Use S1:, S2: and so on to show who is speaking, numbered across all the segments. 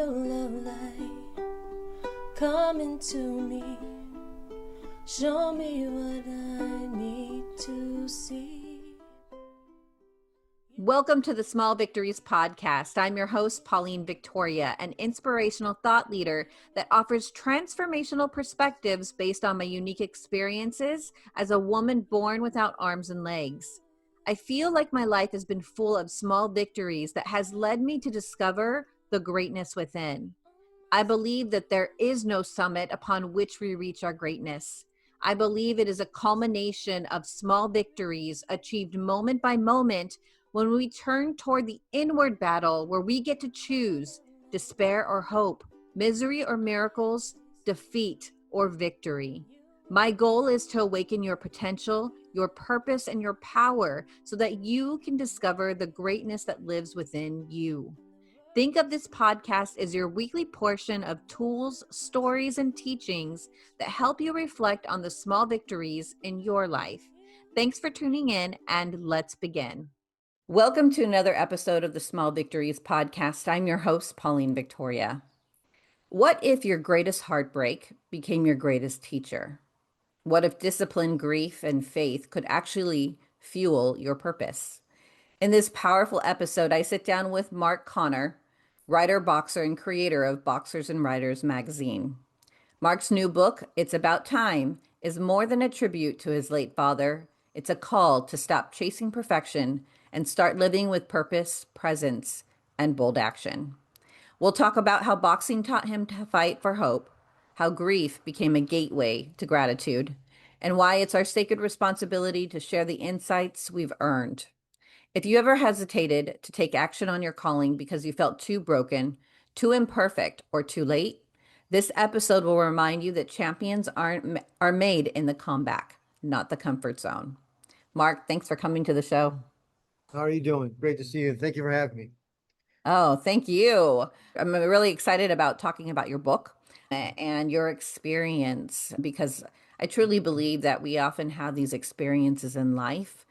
S1: of light, come into me, show me what I need to see.
S2: Welcome to the Small Victories podcast. I'm your host, Pauline Victoria, an inspirational thought leader that offers transformational perspectives based on my unique experiences as a woman born without arms and legs. I feel like my life has been full of small victories that has led me to discover the greatness within. I believe that there is no summit upon which we reach our greatness. I believe it is a culmination of small victories achieved moment by moment when we turn toward the inward battle where we get to choose despair or hope, misery or miracles, defeat or victory. My goal is to awaken your potential, your purpose, and your power so that you can discover the greatness that lives within you. Think of this podcast as your weekly portion of tools, stories, and teachings that help you reflect on the small victories in your life. Thanks for tuning in, and let's begin. Welcome to another episode of the Small Victories podcast. I'm your host, Pauline Victoria. What if your greatest heartbreak became your greatest teacher? What if discipline, grief, and faith could actually fuel your purpose? In this powerful episode, I sit down with Mark Connor, writer, boxer, and creator of Boxers and Writers magazine. Mark's new book, It's About Time, is more than a tribute to his late father. It's a call to stop chasing perfection and start living with purpose, presence, and bold action. We'll talk about how boxing taught him to fight for hope, how grief became a gateway to gratitude, and why it's our sacred responsibility to share the insights we've earned. If you ever hesitated to take action on your calling because you felt too broken, too imperfect, or too late, this episode will remind you that champions are made in the comeback, not the comfort zone. Mark, thanks for coming to the show.
S3: How are you doing? Great to see you. Thank you for having me.
S2: Oh, thank you. I'm really excited about talking about your book and your experience because I truly believe that we often have these experiences in life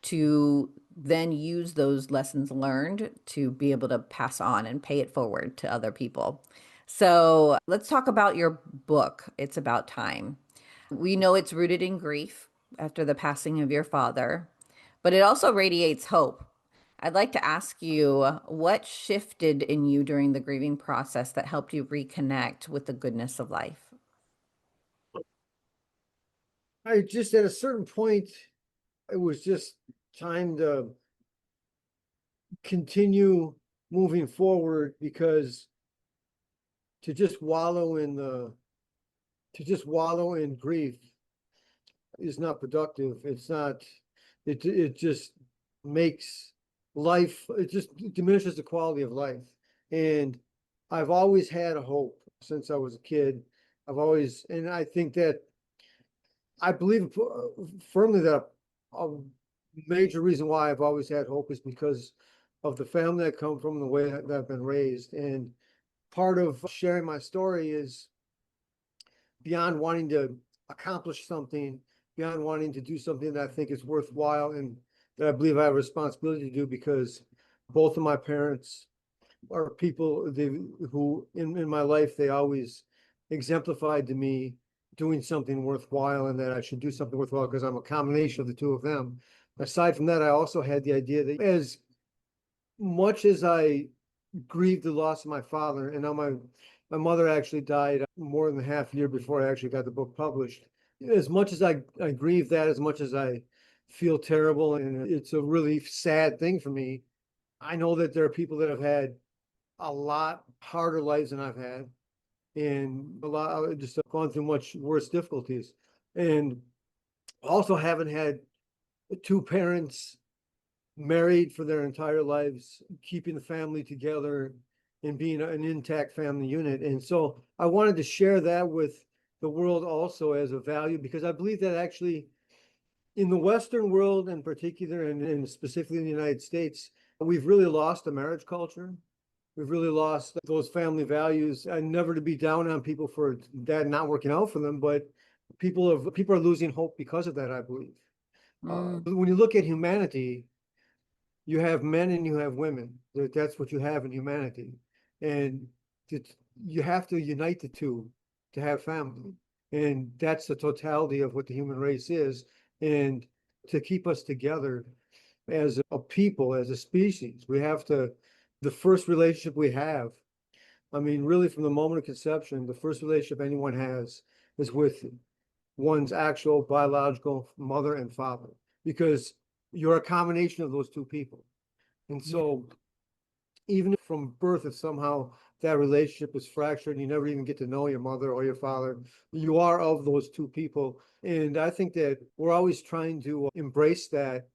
S2: to then use those lessons learned to be able to pass on and pay it forward to other people. So let's talk about your book, It's About Time. We know it's rooted in grief after the passing of your father, but it also radiates hope. I'd like to ask you what shifted in you during the grieving process that helped you reconnect with the goodness of life?
S3: I just at a certain point, it was just time to continue moving forward because to just wallow in grief is not productive. It's not, it just makes life, it just diminishes the quality of life. And I've always had a hope since I was a kid. And I think that I believe firmly that a major reason why I've always had hope is because of the family I come from, the way that I've been raised. And part of sharing my story is beyond wanting to accomplish something, beyond wanting to do something that I think is worthwhile and that I believe I have a responsibility to do, because both of my parents are people who in my life, they always exemplified to me doing something worthwhile and that I should do something worthwhile because I'm a combination of the two of them. Aside from that, I also had the idea that as much as I grieved the loss of my father, and now my mother actually died more than a half year before I actually got the book published. As much as I grieve that, as much as I feel terrible, and it's a really sad thing for me, I know that there are people that have had a lot harder lives than I've had, and a lot just have gone through much worse difficulties, and also haven't had two parents married for their entire lives, keeping the family together and being an intact family unit. And so I wanted to share that with the world also as a value, because I believe that actually in the Western world in particular, and specifically in the United States, we've really lost the marriage culture. We've really lost those family values. And never to be down on people for that not working out for them, but people are losing hope because of that, I believe. When you look at humanity, you have men and you have women. That's what you have in humanity. And you have to unite the two to have family. And that's the totality of what the human race is. And to keep us together as a people, as a species, we have to, the first relationship we have, I mean, really from the moment of conception, the first relationship anyone has is with one's actual biological mother and father, because you're a combination of those two people. And so even from birth, if somehow that relationship is fractured and you never even get to know your mother or your father, you are of those two people. And I think that we're always trying to embrace that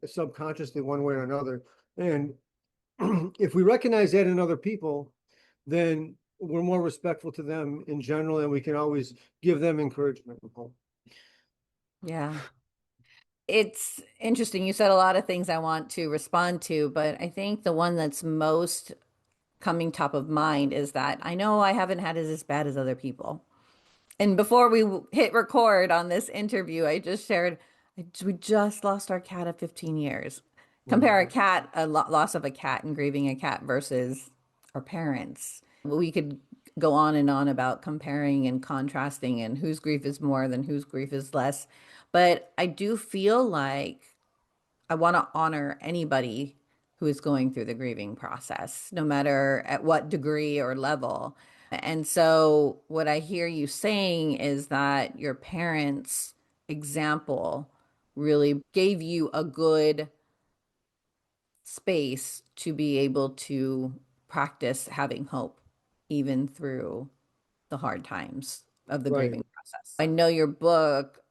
S3: subconsciously one way or another. And if we recognize that in other people, then we're more respectful to them in general, and we can always give them encouragement.
S2: Yeah. It's interesting. You said a lot of things I want to respond to, but I think the one that's most coming top of mind is that I know I haven't had it as bad as other people. And before we hit record on this interview, I just shared we just lost our cat of 15 years. Compare a loss of a cat and grieving a cat versus our parents. We could go on and on about comparing and contrasting and whose grief is more than whose grief is less. But I do feel like I want to honor anybody who is going through the grieving process, no matter at what degree or level. And so, what I hear you saying is that your parents' example really gave you a good space to be able to practice having hope, even through the hard times of the
S3: Right.
S2: grieving process. I know your book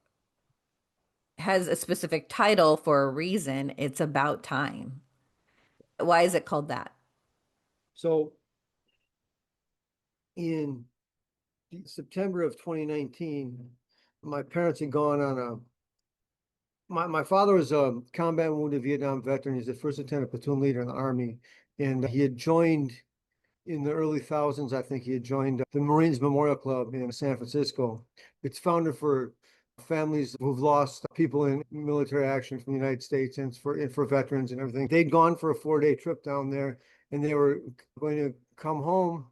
S2: has a specific title for a reason. It's about time. Why is it called that?
S3: So in September of 2019, my parents had gone on my father was a combat wounded Vietnam veteran. He's the first lieutenant platoon leader in the Army. And he had joined in the early thousands, I think he had joined the Marines Memorial Club in San Francisco. It's founded for families who've lost people in military action from the United States, and for veterans and everything. They'd gone for a 4-day trip down there, and they were going to come home.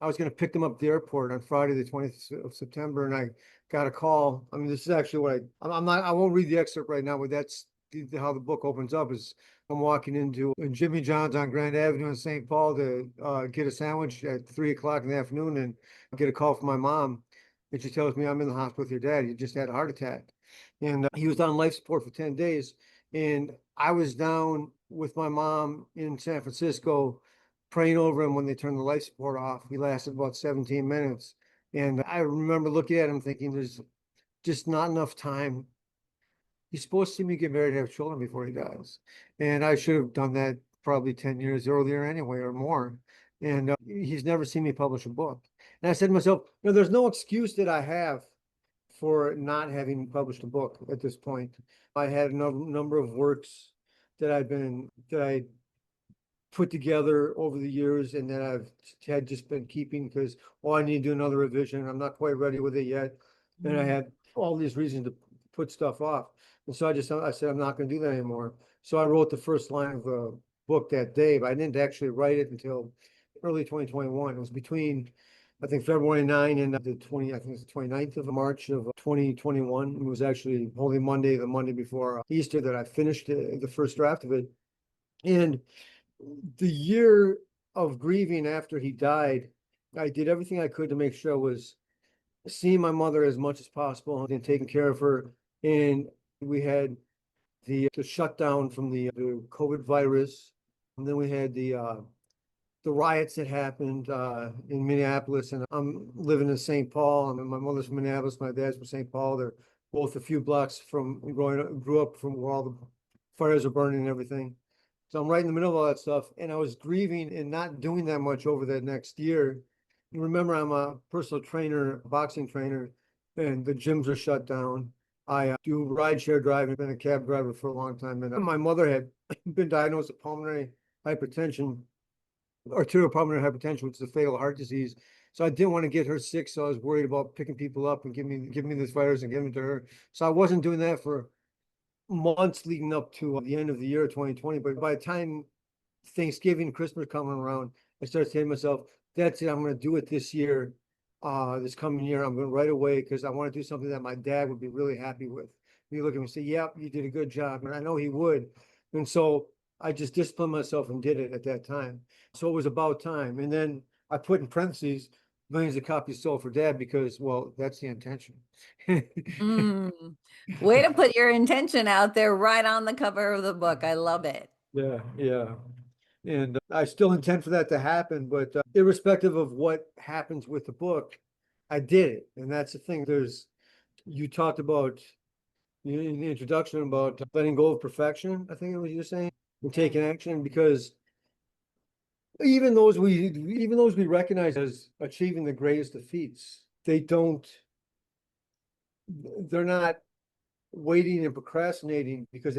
S3: I was going to pick them up at the airport on Friday, the 20th of September, and I got a call. I mean, this is actually what I'm not, I won't read the excerpt right now, but that's how the book opens up. Is I'm walking into Jimmy John's on Grand Avenue in St. Paul to get a sandwich at 3 o'clock in the afternoon, and get a call from my mom. And she tells me, I'm in the hospital with your dad. He just had a heart attack. And he was on life support for 10 days. And I was down with my mom in San Francisco praying over him when they turned the life support off. He lasted about 17 minutes. And I remember looking at him thinking, there's just not enough time. He's supposed to see me get married and have children before he dies. And I should have done that probably 10 years earlier anyway, or more. And he's never seen me publish a book. And I said to myself, there's no excuse that I have for not having published a book at this point. I had a number of works that I put together over the years, and that I've had just been keeping because, I need to do another revision. I'm not quite ready with it yet. And I had all these reasons to put stuff off. And so I said, I'm not going to do that anymore. So I wrote the first line of the book that day, but I didn't actually write it until early 2021. It was between, I think, February 9 and I think it's the 29th of March of 2021. It was actually Holy Monday, the Monday before Easter, that I finished the first draft of it. And the year of grieving after he died, I did everything I could to make sure I was seeing my mother as much as possible and taking care of her. And we had the shutdown from the COVID virus, and then we had the riots that happened in Minneapolis. And I'm living in St. Paul, and my mother's from Minneapolis, my dad's from St. Paul. They're both a few blocks from grew up from where all the fires are burning and everything. So I'm right in the middle of all that stuff, and I was grieving and not doing that much over that next year. You remember, I'm a personal trainer, boxing trainer, and the gyms are shut down. I do rideshare driving, been a cab driver for a long time, and my mother had been diagnosed with pulmonary hypertension, arterial pulmonary hypertension, which is a fatal heart disease. So I didn't want to get her sick, so I was worried about picking people up and giving me this virus and giving it to her. So I wasn't doing that for months leading up to the end of the year 2020. But by the time Thanksgiving, Christmas coming around, I started saying to myself, that's it, I'm gonna do it this year. This coming year, I'm going right away because I want to do something that my dad would be really happy with. He look at me and say, yep, you did a good job. And I know he would. And so I just disciplined myself and did it at that time. So it was about time. And then I put in parentheses, millions of copies sold for dad because, well, that's the intention.
S2: Mm. Way to put your intention out there right on the cover of the book. I love it.
S3: Yeah, yeah. And I still intend for that to happen, but irrespective of what happens with the book, I did it. And that's the thing. You talked about in the introduction about letting go of perfection, I think it was you saying, and taking action because even those we recognize as achieving the greatest of feats, they're not waiting and procrastinating because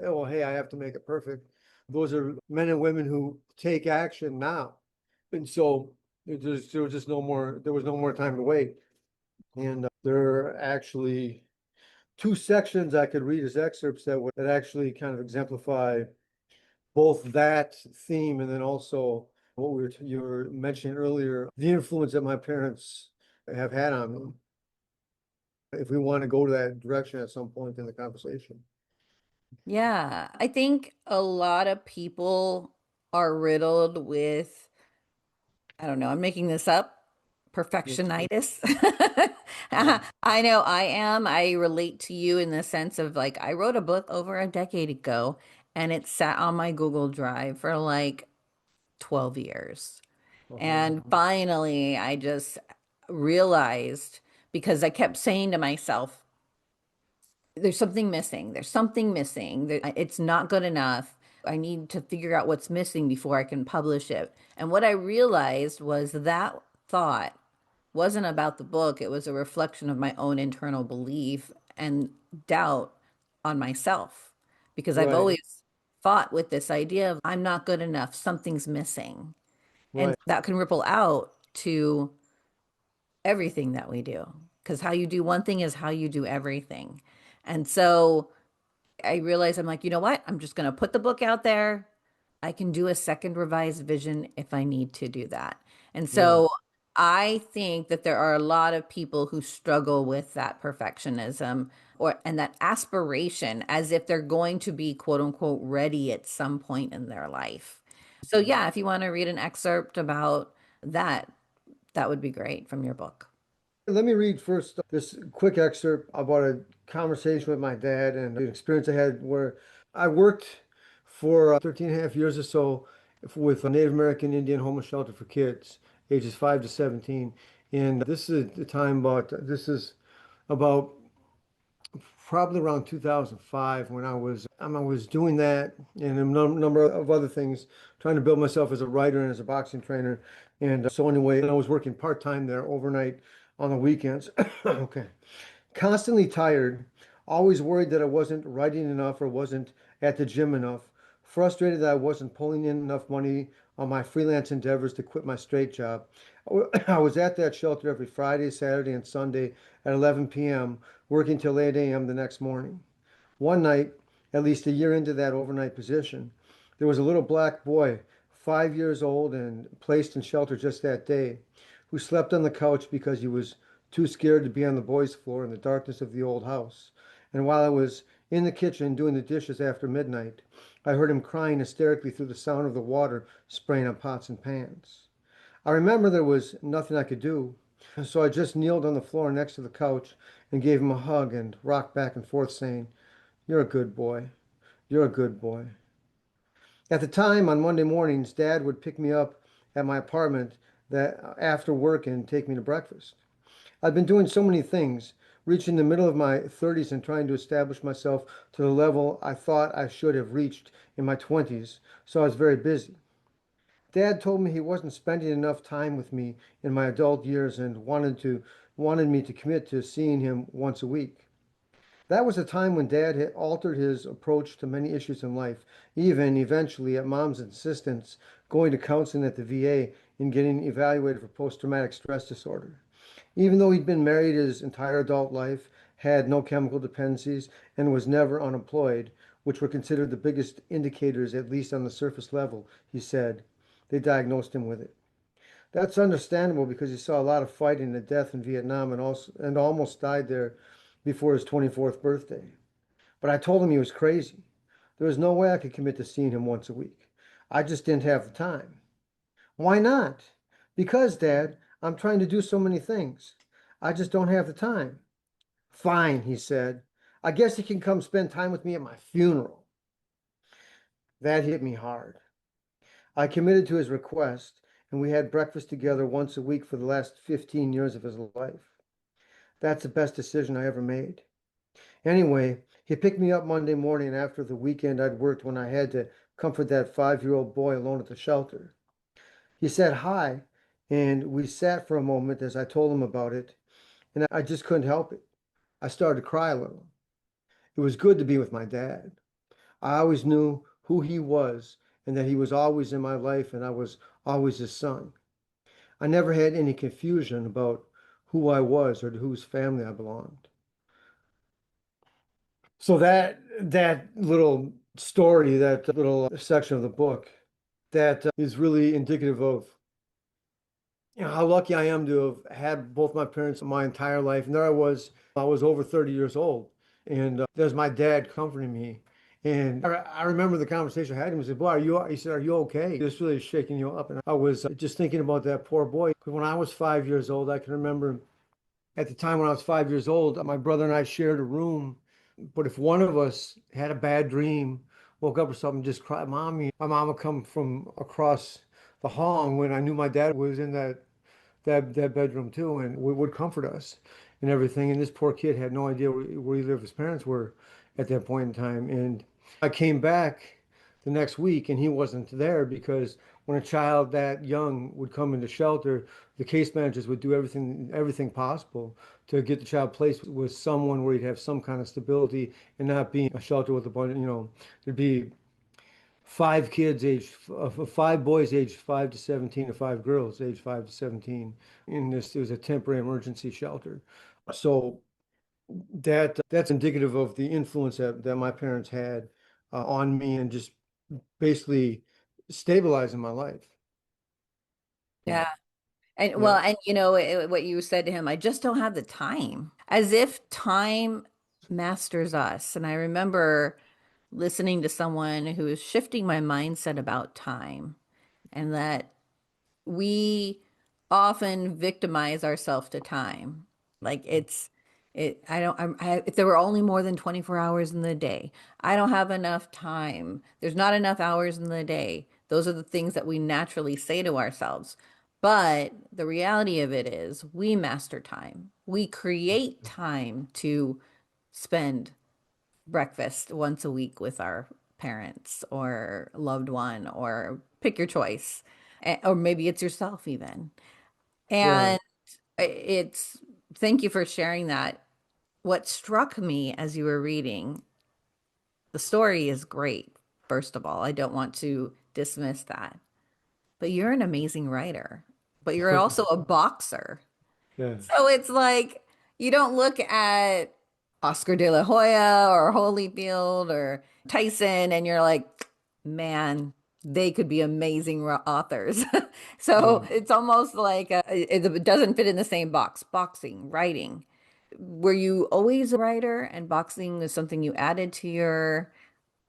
S3: oh hey, I have to make it perfect. Those are men and women who take action now. And so there was no more time to wait. And there are actually two sections I could read as excerpts that actually kind of exemplify both that theme and then also what you were mentioning earlier, the influence that my parents have had on me. If we want to go to that direction at some point in the conversation.
S2: Yeah, I think a lot of people are riddled with, I don't know, I'm making this up, perfectionitis.
S3: Yeah,
S2: I know I am. I relate to you in the sense of like, I wrote a book over a decade ago and it sat on my Google Drive for like 12 years.
S3: uh-huh,
S2: And finally, I just realized because I kept saying to myself, there's something missing. There's something missing. It's not good enough. I need to figure out what's missing before I can publish it. And what I realized was that thought wasn't about the book, it was a reflection of my own internal belief and doubt on myself. Because I've
S3: right,
S2: always fought with this idea of I'm not good enough, something's missing. And
S3: right,
S2: that can ripple out to everything that we do. Because how you do one thing is how you do everything. And so I realized I'm like, you know what? I'm just going to put the book out there. I can do a second revised vision if I need to do that. And
S3: yeah,
S2: so I think that there are a lot of people who struggle with that perfectionism or and that aspiration as if they're going to be quote unquote ready at some point in their life. So yeah, if you want to read an excerpt about that, that would be great from your book.
S3: Let me read first this quick excerpt about a conversation with my dad and an experience I had where I worked for 13 and a half years or so with a Native American Indian homeless shelter for kids, ages 5 to 17. And this is about probably around 2005 when I was doing that and a number of other things, trying to build myself as a writer and as a boxing trainer. And so anyway, I was working part-time there overnight on the weekends. Okay. Constantly tired, always worried that I wasn't writing enough or wasn't at the gym enough, frustrated that I wasn't pulling in enough money on my freelance endeavors to quit my straight job. I was at that shelter every Friday, Saturday, and Sunday at 11 p.m., working till 8 a.m. the next morning. One night, at least a year into that overnight position, there was a little black boy, 5 years old and placed in shelter just that day, who slept on the couch because he was too scared to be on the boys' floor in the darkness of the old house. And while I was in the kitchen doing the dishes after midnight, I heard him crying hysterically through the sound of the water spraying on pots and pans. I remember there was nothing I could do, so I just kneeled on the floor next to the couch and gave him a hug and rocked back and forth saying, "You're a good boy. You're a good boy." At the time, on Monday mornings, Dad would pick me up at my apartment that after work and take me to breakfast. I'd been doing so many things, reaching the middle of my 30s and trying to establish myself to the level I thought I should have reached in my 20s, so I was very busy. Dad told me he wasn't spending enough time with me in my adult years and wanted me to commit to seeing him once a week. That was a time when Dad had altered his approach to many issues in life, even eventually, at Mom's insistence, going to counseling at the VA and getting evaluated for post-traumatic stress disorder. Even though he'd been married his entire adult life, had no chemical dependencies, and was never unemployed, which were considered the biggest indicators, at least on the surface level, he said. They diagnosed him with it. That's understandable because he saw a lot of fighting and death in Vietnam and almost died there before his 24th birthday. But I told him he was crazy. There was no way I could commit to seeing him once a week. I just didn't have the time. Why not? Because, Dad, I'm trying to do so many things. I just don't have the time. Fine, he said. I guess he can come spend time with me at my funeral. That hit me hard. I committed to his request, and we had breakfast together once a week for the last 15 years of his life. That's the best decision I ever made. Anyway, he picked me up Monday morning after the weekend I'd worked when I had to comfort that 5-year-old boy alone at the shelter. He said hi, and we sat for a moment as I told him about it, and I just couldn't help it. I started to cry a little. It was good to be with my dad. I always knew who he was and that he was always in my life and I was always his son. I never had any confusion about who I was or to whose family I belonged. So that little story, that little section of the book, that is really indicative of how lucky I am to have had both my parents my entire life. And there I was over 30 years old, and there's my dad comforting me. And I remember the conversation I had with him. He said, "Boy, he said, are you okay? This really is shaking you up." And I was just thinking about that poor boy. When I was 5 years old, I can remember at the time when I was 5 years old, my brother and I shared a room. But if one of us had a bad dream, woke up or something, just cried, "Mommy," my mom would come from across the hall. And when I knew my dad was in that bedroom too, and would comfort us and everything. And this poor kid had no idea where either of his parents were at that point in time. And I came back the next week, and he wasn't there because when a child that young would come into shelter, the case managers would do everything possible to get the child placed with someone where he'd have some kind of stability and not be a shelter with a bunch, there'd be five boys aged 5 to 17 and five girls aged 5 to 17 in this. It was a temporary emergency shelter. So that's indicative of the influence that my parents had on me and just basically stabilizing my life.
S2: Yeah. And well,
S3: Yeah.
S2: and what you said to him, I just don't have the time. As if time masters us. And I remember listening to someone who was shifting my mindset about time and that we often victimize ourselves to time. Like I don't, if there were only more than 24 hours in the day, I don't have enough time. There's not enough hours in the day. Those are the things that we naturally say to ourselves. But the reality of it is we master time. We create time to spend breakfast once a week with our parents or loved one or pick your choice. Or maybe it's yourself even.
S3: Right.
S2: And it's thank you for sharing that. What struck me as you were reading, the story is great, first of all. I don't want to dismiss that. But you're an amazing writer, but you're also a boxer.
S3: Yeah.
S2: So it's like you don't look at Oscar de la Hoya or Holyfield or Tyson and you're like, man, they could be amazing authors. So
S3: Yeah.
S2: it's almost like it doesn't fit in the same box. Boxing, writing. Were you always a writer and boxing is something you added to your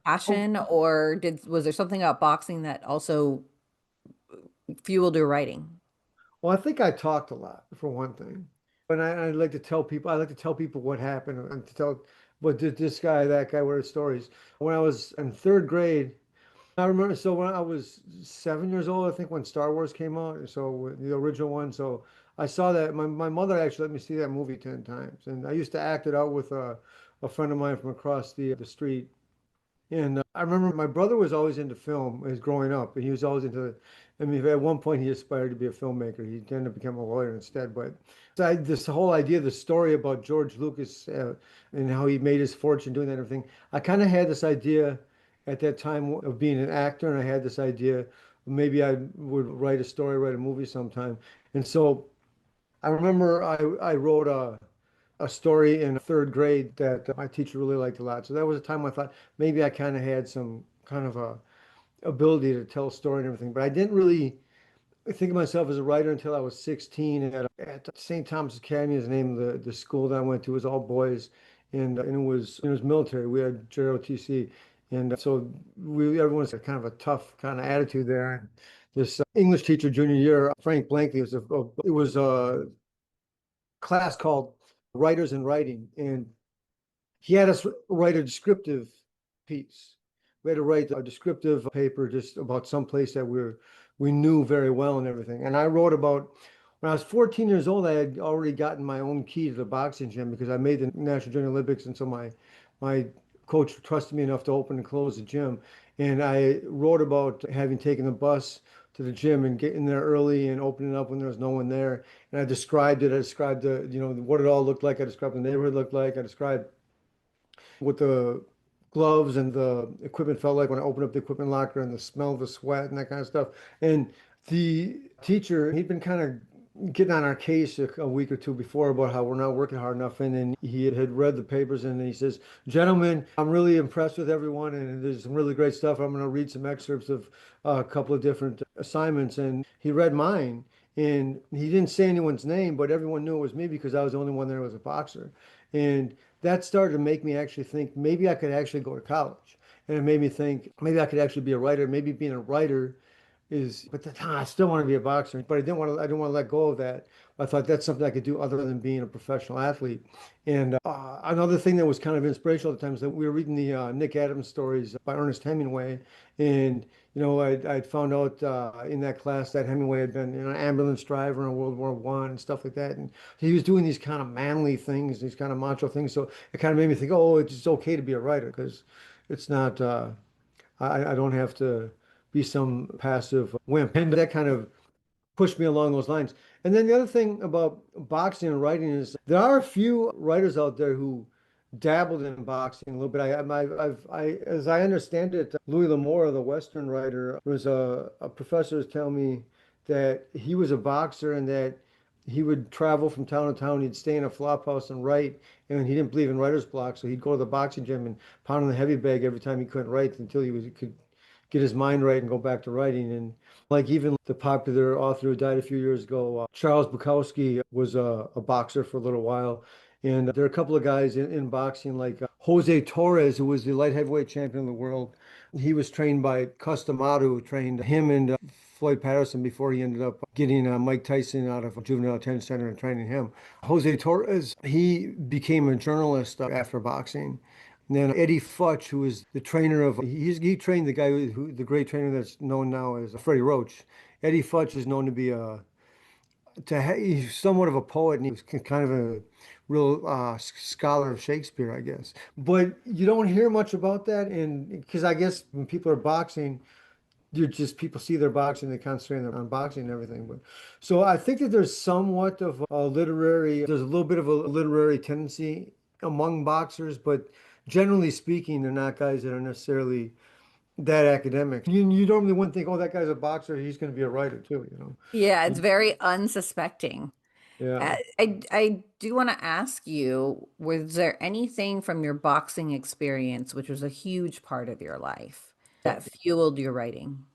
S3: Oh,
S2: passion, or was there something about boxing that also fueled your writing?
S3: well, I think I talked a lot for one thing. And I like to tell people, I like to tell people what happened and to tell what did this guy, that guy, what are the stories. When I was in third grade, I remember, so when I was 7 years old, I think when Star Wars came out, so the original one, so I saw that, my mother actually let me see that movie 10 times. And I used to act it out with a friend of mine from across the street. And I remember my brother was always into film as growing up, and he was always into, I mean, at one point he aspired to be a filmmaker. He ended up becoming a lawyer instead. But this whole idea, the story about George Lucas and how he made his fortune doing that and everything, I kind of had this idea at that time of being an actor, and I had this idea maybe I would write a story, write a movie sometime. And so I remember I wrote a story in third grade that my teacher really liked a lot. So that was a time I thought maybe I kind of had some kind of a ability to tell a story and everything. But I didn't really think of myself as a writer until I was 16 at St. Thomas Academy is the name of the school that I went to. It was all boys, and it was military. We had JOTC, and so everyone's had kind of a tough kind of attitude there. And this English teacher junior year, Frank Blankley, it was a class called Writers and Writing, and he had us write a descriptive piece. We had to write a descriptive paper just about some place that we knew very well and everything. And I wrote about when I was 14 years old, I had already gotten my own key to the boxing gym because I made the National Junior Olympics, and so my coach trusted me enough to open and close the gym. And I wrote about having taken the bus to the gym and getting there early and opening up when there was no one there. And I described it. I described what it all looked like. I described what the neighborhood looked like. I described what the gloves and the equipment felt like when I opened up the equipment locker and the smell of the sweat and that kind of stuff. And the teacher, he'd been kind of getting on our case a week or two before about how we're not working hard enough. And then he had read the papers and he says, "Gentlemen, I'm really impressed with everyone and there's some really great stuff. I'm going to read some excerpts of a couple of different assignments." And he read mine. And he didn't say anyone's name, but everyone knew it was me because I was the only one there who was a boxer. And that started to make me actually think maybe I could actually go to college. And it made me think maybe I could actually be a writer. Maybe being a writer but I still want to be a boxer. But I didn't want to let go of that. I thought that's something I could do other than being a professional athlete. And another thing that was kind of inspirational at the time is that we were reading the Nick Adams stories by Ernest Hemingway. And, I'd found out in that class that Hemingway had been an ambulance driver in World War One and stuff like that. And he was doing these kind of manly things, these kind of macho things. So it kind of made me think, oh, it's okay to be a writer because it's not, I don't have to be some passive wimp. And that kind of pushed me along those lines. And then the other thing about boxing and writing is there are a few writers out there who dabbled in boxing a little bit. As I understand it, Louis L'Amour, the Western writer, was a professor telling me that he was a boxer and that he would travel from town to town. He'd stay in a flop house and write, and he didn't believe in writer's block, so he'd go to the boxing gym and pound on the heavy bag every time he couldn't write until he could get his mind right and go back to writing. And like even the popular author who died a few years ago, Charles Bukowski, was a boxer for a little while. And there are a couple of guys in boxing like Jose Torres, who was the light heavyweight champion of the world. He was trained by Cus D'Amato, who trained him and Floyd Patterson before he ended up getting Mike Tyson out of a juvenile detention center and training him. Jose Torres, he became a journalist after boxing. And then Eddie Futch, who is the trainer he trained the guy the great trainer that's known now as Freddie Roach. Eddie Futch is known to be he's somewhat of a poet, and he was kind of a real scholar of Shakespeare, I guess. But you don't hear much about that, and because I guess when people are boxing, people see their boxing, they concentrate on boxing and everything. But so I think that there's a little bit of a literary tendency among boxers, but generally speaking, they're not guys that are necessarily that academic. You normally wouldn't think, oh, that guy's a boxer, he's going to be a writer too.
S2: Yeah, it's very unsuspecting.
S3: Yeah.
S2: I do want to ask you, was there anything from your boxing experience, which was a huge part of your life, that fueled your writing?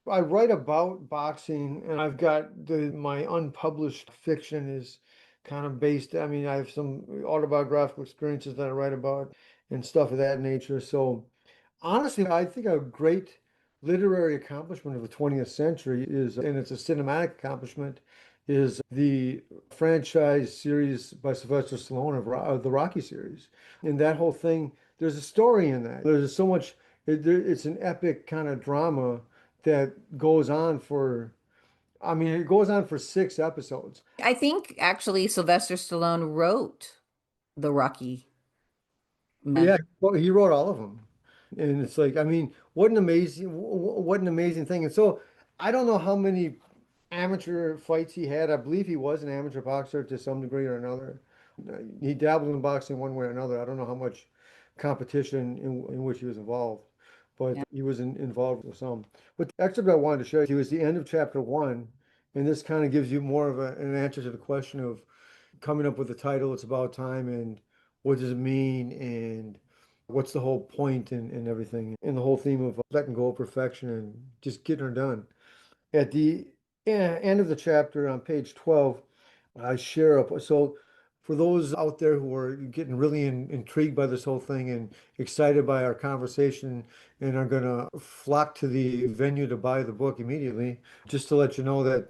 S3: I write about boxing, and I've got my unpublished fiction is kind of based. I mean, I have some autobiographical experiences that I write about and stuff of that nature. So honestly, I think a great literary accomplishment of the 20th century and it's a cinematic accomplishment, is the franchise series by Sylvester Stallone of the Rocky series. And that whole thing, there's a story in that. There's so much, it's an epic kind of drama that goes on it goes on for 6 episodes.
S2: I think actually Sylvester Stallone wrote the Rocky
S3: Yeah,
S2: men.
S3: well, he wrote all of them. And it's like, I mean, what an amazing thing. And so I don't know how many amateur fights he had. I believe he was an amateur boxer to some degree or another. He dabbled in boxing one way or another. I don't know how much competition in which he was involved, but
S2: Yeah.
S3: he was involved with some. But the excerpt I wanted to show you was the end of chapter 1. And this kind of gives you more of an answer to the question of coming up with the title, It's About Time, and what does it mean, and what's the whole point and everything, and the whole theme of letting go of perfection and just getting her done. At the end of the chapter on page 12, I share up. So for those out there who are getting really intrigued by this whole thing and excited by our conversation and are going to flock to the venue to buy the book immediately, just to let you know that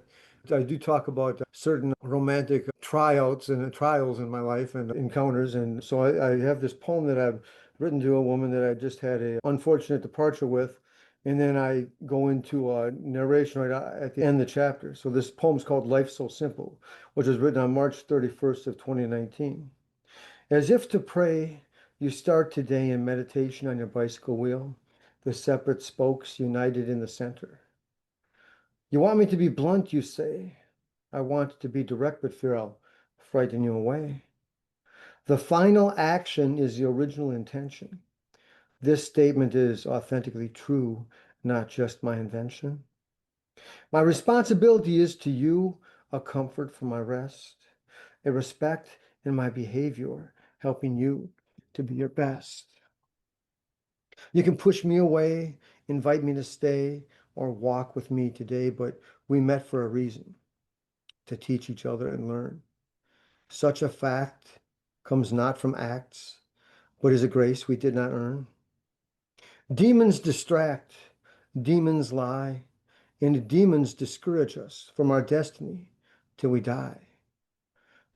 S3: I do talk about certain romantic tryouts and trials in my life and encounters. And so I have this poem that I've written to a woman that I just had an unfortunate departure with. And then I go into a narration right at the end of the chapter. So this poem's called Life So Simple, which was written on March 31st of 2019. As if to pray, you start today in meditation on your bicycle wheel, the separate spokes united in the center. You want me to be blunt, you say. I want to be direct, but fear I'll frighten you away. The final action is the original intention. This statement is authentically true, not just my invention. My responsibility is to you a comfort for my rest, a respect in my behavior, helping you to be your best. You can push me away, invite me to stay, or walk with me today, but we met for a reason, to teach each other and learn. Such a fact comes not from acts, but is a grace we did not earn. Demons distract, demons lie, and demons discourage us from our destiny till we die.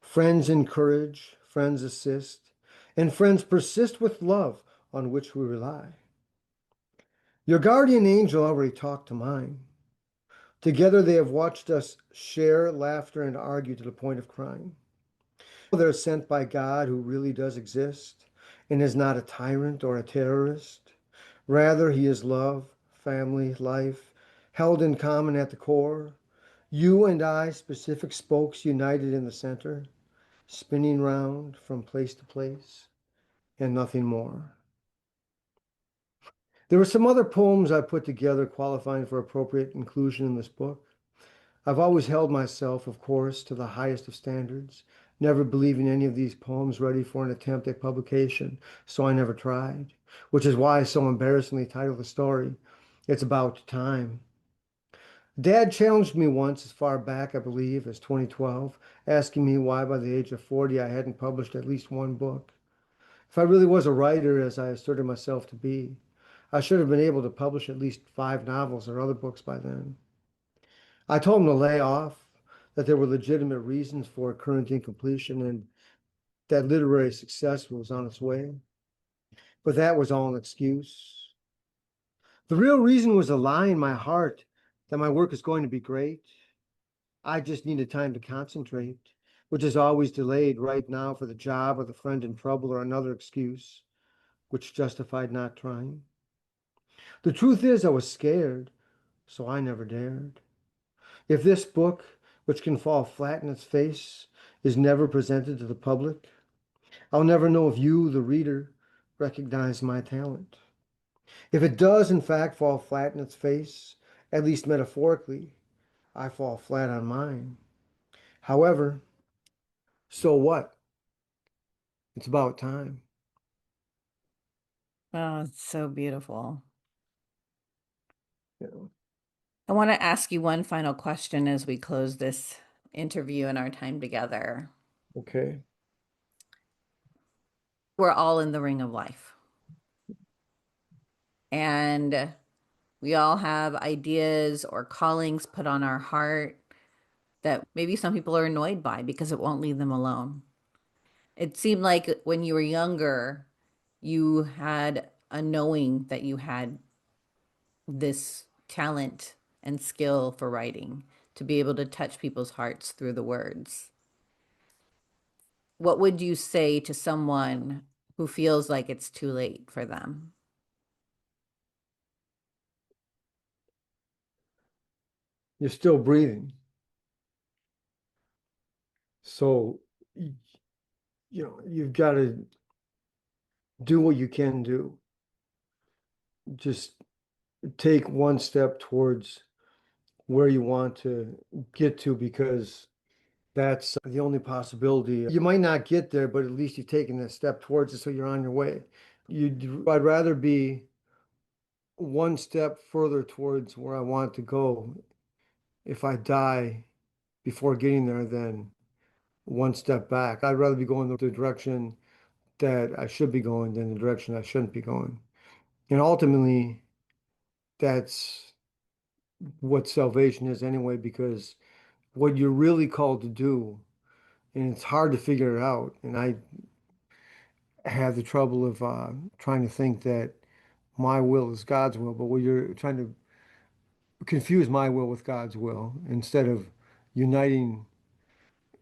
S3: Friends encourage, friends assist, and friends persist with love on which we rely. Your guardian angel already talked to mine. Together they have watched us share laughter and argue to the point of crying. They're sent by God who really does exist and is not a tyrant or a terrorist. Rather, he is love, family, life, held in common at the core. You and I, specific spokes united in the center, spinning round from place to place, and nothing more. There were some other poems I put together qualifying for appropriate inclusion in this book. I've always held myself, of course, to the highest of standards, never believing any of these poems ready for an attempt at publication, so I never tried, which is why I so embarrassingly titled the story, It's About Time. Dad challenged me once, as far back, I believe, as 2012, asking me why by the age of 40 I hadn't published at least one book. If I really was a writer, as I asserted myself to be, I should have been able to publish at least 5 novels or other books by then. I told him to lay off, that there were legitimate reasons for current incompletion, and that literary success was on its way. But that was all an excuse. The real reason was a lie in my heart that my work is going to be great. I just needed time to concentrate, which is always delayed right now for the job or the friend in trouble or another excuse, which justified not trying. The truth is, I was scared, so I never dared. If this book, which can fall flat in its face, is never presented to the public, I'll never know if you, the reader, recognize my talent. If it does, in fact, fall flat in its face, at least metaphorically, I fall flat on mine. However, so what? It's about time.
S2: Oh, it's so beautiful.
S3: You know?
S2: I want to ask you one final question as we close this interview and our time together.
S3: Okay.
S2: We're all in the ring of life. And we all have ideas or callings put on our heart that maybe some people are annoyed by because it won't leave them alone. It seemed like when you were younger, you had a knowing that you had this talent and skill for writing to be able to touch people's hearts through the words. What would you say to someone who feels like it's too late for them?
S3: You're still breathing. So, you've got to do what you can do. Just take one step towards where you want to get to, because that's the only possibility. You might not get there, but at least you've taken a step towards it, so you're on your way. I'd rather be one step further towards where I want to go if I die before getting there than one step back. I'd rather be going the direction that I should be going than the direction I shouldn't be going. And ultimately, that's what salvation is anyway, because what you're really called to do, and it's hard to figure it out. And I have the trouble of trying to think that my will is God's will, but when you're trying to confuse my will with God's will instead of uniting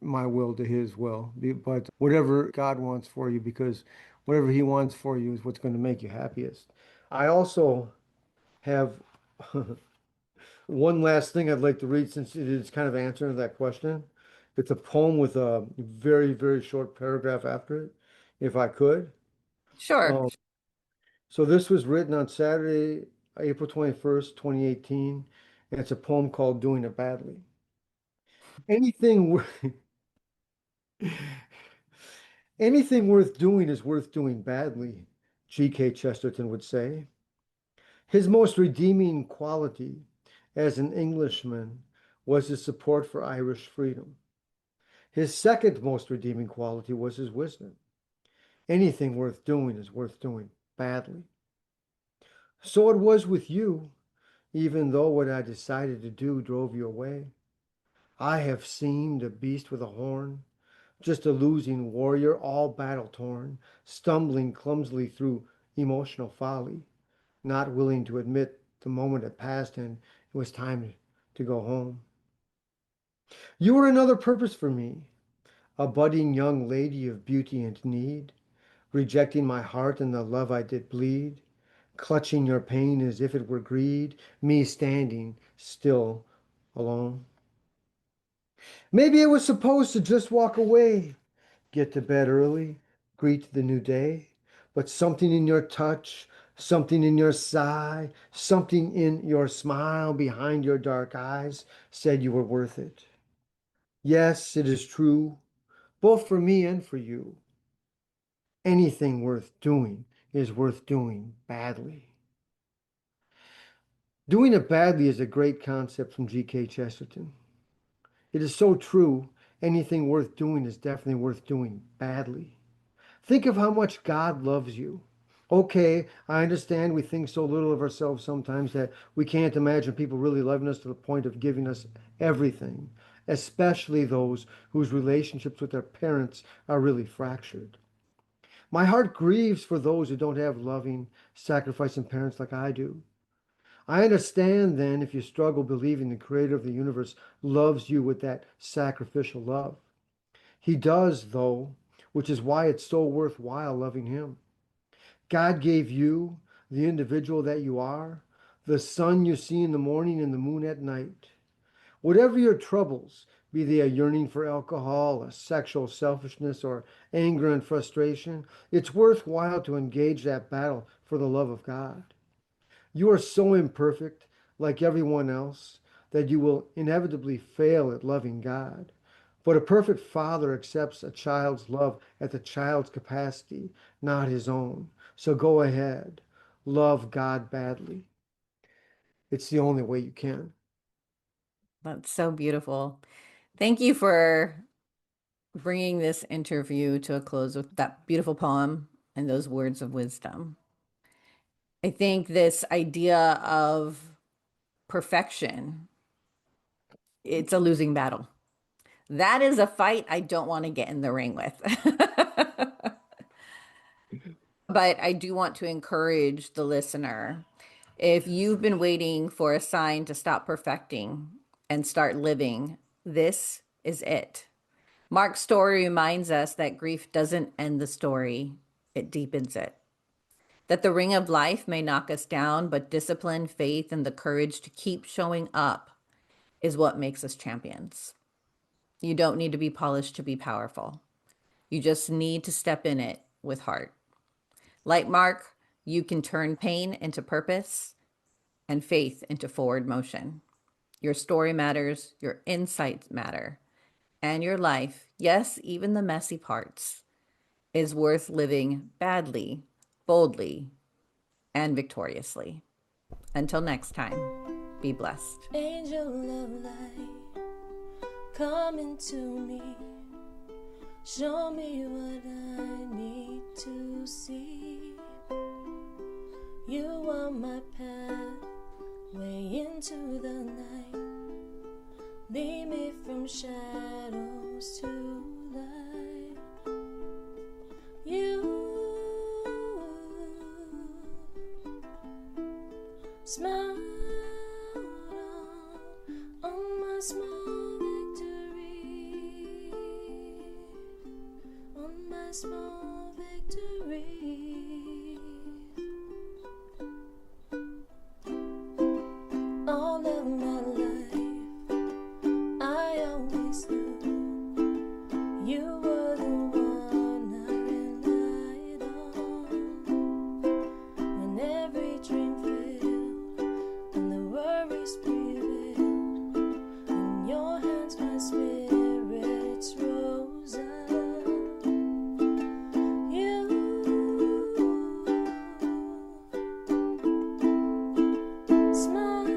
S3: my will to his will. But whatever God wants for you, because whatever he wants for you is what's going to make you happiest. I also have one last thing I'd like to read, since it is kind of answering that question. It's a poem with a very, very short paragraph after it, if I could.
S2: Sure.
S3: Um, so this was written on Saturday, April 21st, 2018, and it's a poem called Doing It Badly. Anything, anything worth doing is worth doing badly, G.K. Chesterton would say. His most redeeming quality as an Englishman was his support for Irish freedom. His second most redeeming quality was his wisdom. Anything worth doing is worth doing badly. So it was with you, even though what I decided to do drove you away. I have seemed a beast with a horn, just a losing warrior, all battle torn, stumbling clumsily through emotional folly, not willing to admit the moment had passed and it was time to go home. You were another purpose for me, a budding young lady of beauty and need, rejecting my heart and the love I did bleed, clutching your pain as if it were greed, me standing still alone. Maybe I was supposed to just walk away, get to bed early, greet the new day. But something in your touch, something in your sigh, something in your smile behind your dark eyes said you were worth it. Yes, it is true, both for me and for you. Anything worth doing is worth doing badly. Doing it badly is a great concept from G.K. Chesterton. It is so true. Anything worth doing is definitely worth doing badly. Think of how much God loves you. Okay, I understand we think so little of ourselves sometimes that we can't imagine people really loving us to the point of giving us everything, especially those whose relationships with their parents are really fractured. My heart grieves for those who don't have loving, sacrificing parents like I do. I understand then if you struggle believing the creator of the universe loves you with that sacrificial love. He does, though, which is why it's so worthwhile loving him. God gave you, the individual that you are, the sun you see in the morning and the moon at night. Whatever your troubles, be they a yearning for alcohol, a sexual selfishness, or anger and frustration, it's worthwhile to engage that battle for the love of God. You are so imperfect, like everyone else, that you will inevitably fail at loving God. But a perfect father accepts a child's love at the child's capacity, not his own. So go ahead, love God badly. It's the only way you can.
S2: That's so beautiful. Thank you for bringing this interview to a close with that beautiful poem and those words of wisdom. I think this idea of perfection, it's a losing battle. That is a fight I don't want to get in the ring with. But I do want to encourage the listener. If you've been waiting for a sign to stop perfecting and start living, this is it. Mark's story reminds us that grief doesn't end the story, it deepens it. That the ring of life may knock us down, but discipline, faith, and the courage to keep showing up is what makes us champions. You don't need to be polished to be powerful. You just need to step in it with heart. Like Mark, you can turn pain into purpose and faith into forward motion. Your story matters, your insights matter, and your life, yes, even the messy parts, is worth living badly, boldly, and victoriously. Until next time, be blessed.
S1: Angel of light, come into me. Show me what I need to see. You are my pathway into the night. Lead me from shadows to light. You smile on my small victory, on my small victory. All of my life, I always knew you were the one I relied on. When every dream failed, when the worries prevailed, in your hands my spirits rose up. You smiled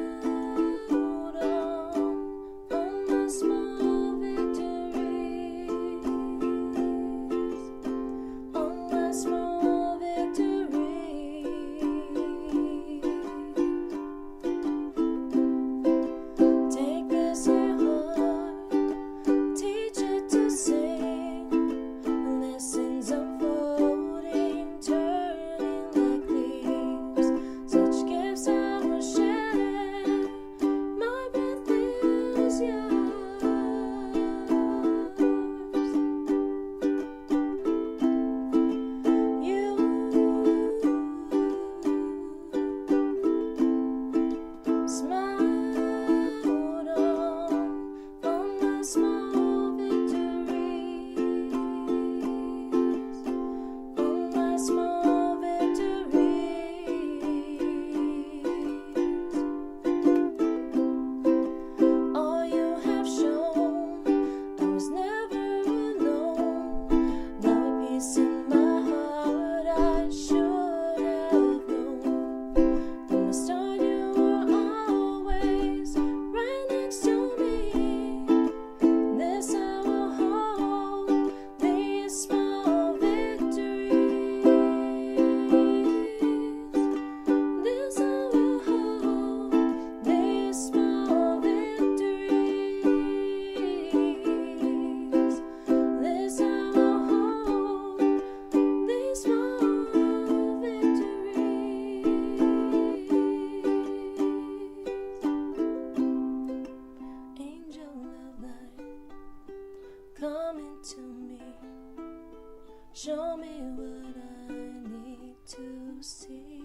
S1: on my small victories, on my small victories. Take this here heart, teach it to sing, lessons unfolding, turning like leaves. Such gifts I will share. My breath is yours. You smiled on my small victories, on my small victories. All you have shown, I was never alone. Now a peace in my heart I should have known. From the start you were always right next to me. This I will hold, these small victories. This I will hold, these small victories. This I will hold, these small victories. Angel of light, come into me. Show me what I need to see.